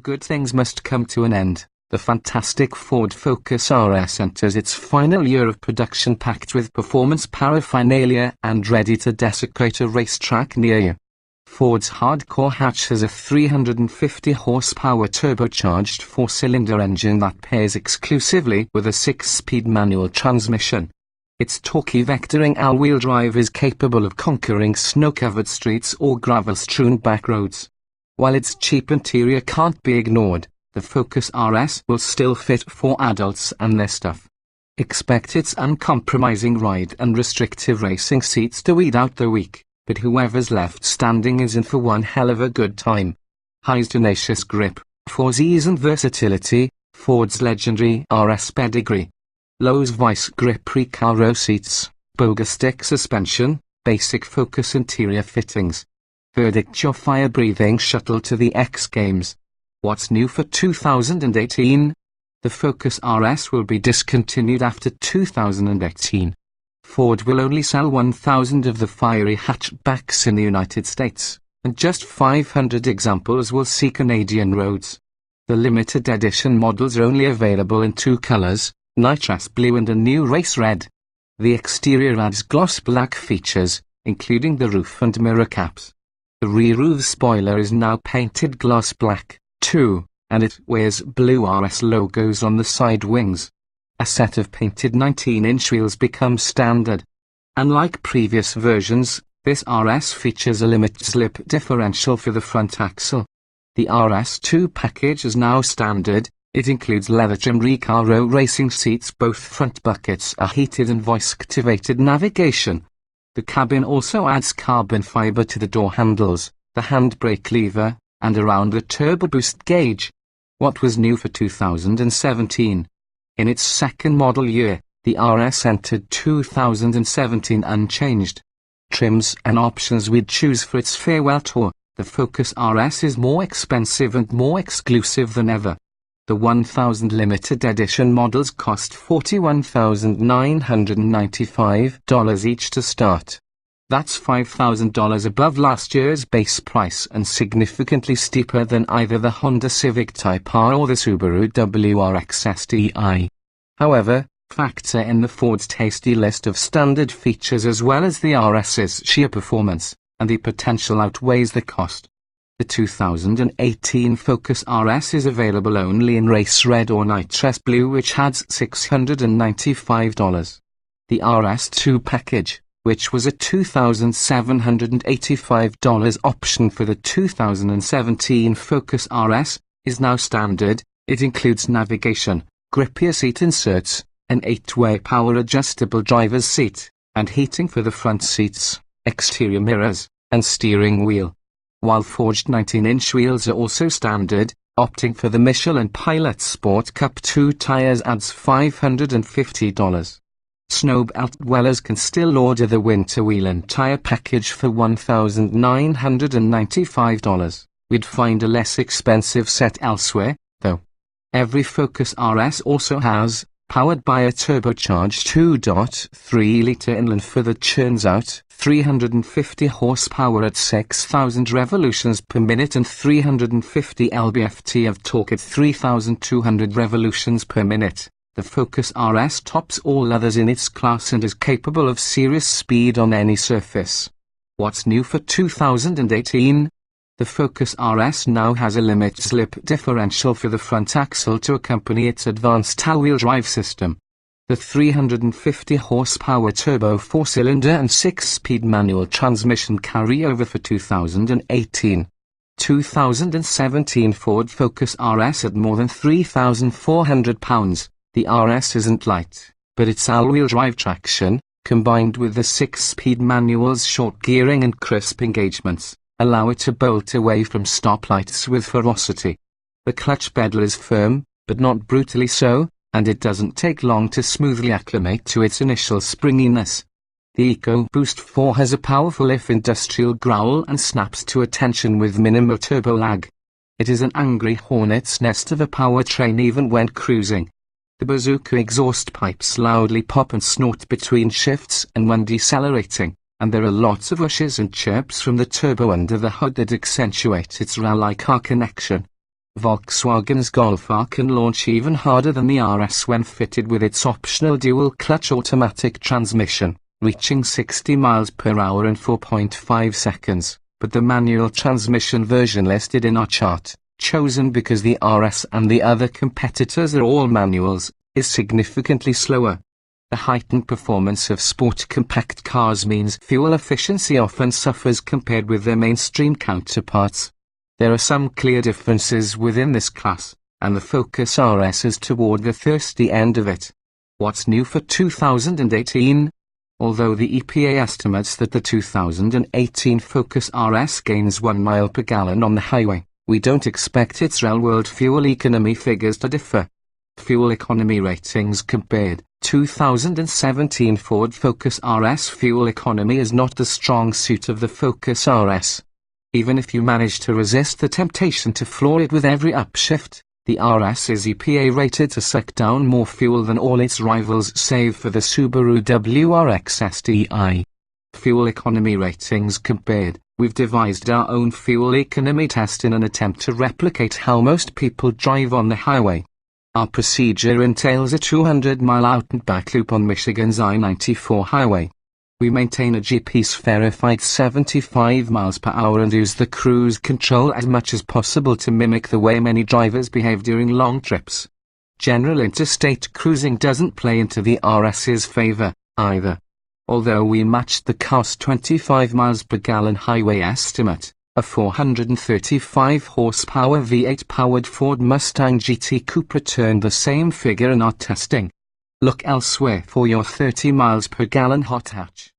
good things must come to an end. The fantastic Ford Focus RS enters its final year of production, packed with performance paraphernalia and ready to desecrate a racetrack near you. Ford's hardcore hatch has a 350 horsepower turbocharged 4-cylinder engine that pairs exclusively with a 6-speed manual transmission. Its torquey vectoring all-wheel drive is capable of conquering snow-covered streets or gravel-strewn back roads. While its cheap interior can't be ignored, the Focus RS will still fit for adults and their stuff. Expect its uncompromising ride and restrictive racing seats to weed out the weak, but whoever's left standing is in for one hell of a good time. High's tenacious grip, Ford's ease and versatility, Ford's legendary RS pedigree. Low's vice grip Recaro seats, bogus stick suspension, basic Focus interior fittings. Verdict: your fire-breathing shuttle to the X Games. What's new for 2018? The Focus RS will be discontinued after 2018. Ford will only sell 1,000 of the fiery hatchbacks in the United States, and just 500 examples will see Canadian roads. The limited edition models are only available in 2 colors, nitrous blue and a new race red. The exterior adds gloss black features, including the roof and mirror caps. The rear roof spoiler is now painted gloss black, too, and it wears blue RS logos on the side wings. A set of painted 19-inch wheels becomes standard. Unlike previous versions, this RS features a limit-slip differential for the front axle. The RS2 package is now standard. It includes leather-trimmed Recaro racing seats. Both front buckets are heated and voice-activated navigation. The cabin also adds carbon fiber to the door handles, the handbrake lever, and around the turbo boost gauge. What was new for 2017? In its second model year, the RS entered 2017 unchanged. Trims and options we'd choose for its farewell tour. The Focus RS is more expensive and more exclusive than ever. The 1,000 limited edition models cost $41,995 each to start. That's $5,000 above last year's base price and significantly steeper than either the Honda Civic Type R or the Subaru WRX STI. However, factor in the Ford's tasty list of standard features as well as the RS's sheer performance, and the potential outweighs the cost. The 2018 Focus RS is available only in race red or nitrous blue, which adds $695. The RS2 package, which was a $2,785 option for the 2017 Focus RS, is now standard. It includes navigation, grippier seat inserts, an 8-way power-adjustable driver's seat, and heating for the front seats, exterior mirrors, and steering wheel. While forged 19-inch wheels are also standard, opting for the Michelin Pilot Sport Cup 2 tires adds $550. Snowbelt dwellers can still order the winter wheel and tire package for $1,995. We'd find a less expensive set elsewhere, though. Every Focus RS also has, powered by a turbocharged 2.3-liter inline four that churns out 350 horsepower at 6,000 revolutions per minute and 350 lb-ft of torque at 3,200 revolutions per minute. The Focus RS tops all others in its class and is capable of serious speed on any surface. What's new for 2018? The Focus RS now has a limit-slip differential for the front axle to accompany its advanced all-wheel drive system. The 350 horsepower turbo 4-cylinder and 6-speed manual transmission carry over for 2018. 2017 Ford Focus RS at more than £3,400. The RS isn't light, but its all-wheel drive traction, combined with the 6-speed manual's short gearing and crisp engagements, allow it to bolt away from stoplights with ferocity. The clutch pedal is firm, but not brutally so, and it doesn't take long to smoothly acclimate to its initial springiness. The EcoBoost 4 has a powerful if industrial growl and snaps to attention with minimal turbo lag. It is an angry hornet's nest of a powertrain even when cruising. The bazooka exhaust pipes loudly pop and snort between shifts and when decelerating, and there are lots of whooshes and chirps from the turbo under the hood that accentuate its rally car connection. Volkswagen's Golf R can launch even harder than the RS when fitted with its optional dual-clutch automatic transmission, reaching 60 miles per hour in 4.5 seconds, but the manual transmission version listed in our chart, chosen because the RS and the other competitors are all manuals, is significantly slower. The heightened performance of sport compact cars means fuel efficiency often suffers compared with their mainstream counterparts. There are some clear differences within this class, and the Focus RS is toward the thirsty end of it. What's new for 2018? Although the EPA estimates that the 2018 Focus RS gains 1 mile per gallon on the highway, we don't expect its real-world fuel economy figures to differ. Fuel economy ratings compared. 2017 Ford Focus RS fuel economy is not the strong suit of the Focus RS. Even if you manage to resist the temptation to floor it with every upshift, the RS is EPA rated to suck down more fuel than all its rivals save for the Subaru WRX STI. Fuel economy ratings compared. We've devised our own fuel economy test in an attempt to replicate how most people drive on the highway. Our procedure entails a 200-mile out-and-back loop on Michigan's I-94 highway. We maintain a GPS-verified 75 miles per hour and use the cruise control as much as possible to mimic the way many drivers behave during long trips. General interstate cruising doesn't play into the RS's favor, either. Although we matched the car's 25 miles per gallon highway estimate, a 435 horsepower V8-powered Ford Mustang GT Coupe returned the same figure in our testing. Look elsewhere for your 30 miles per gallon hot hatch.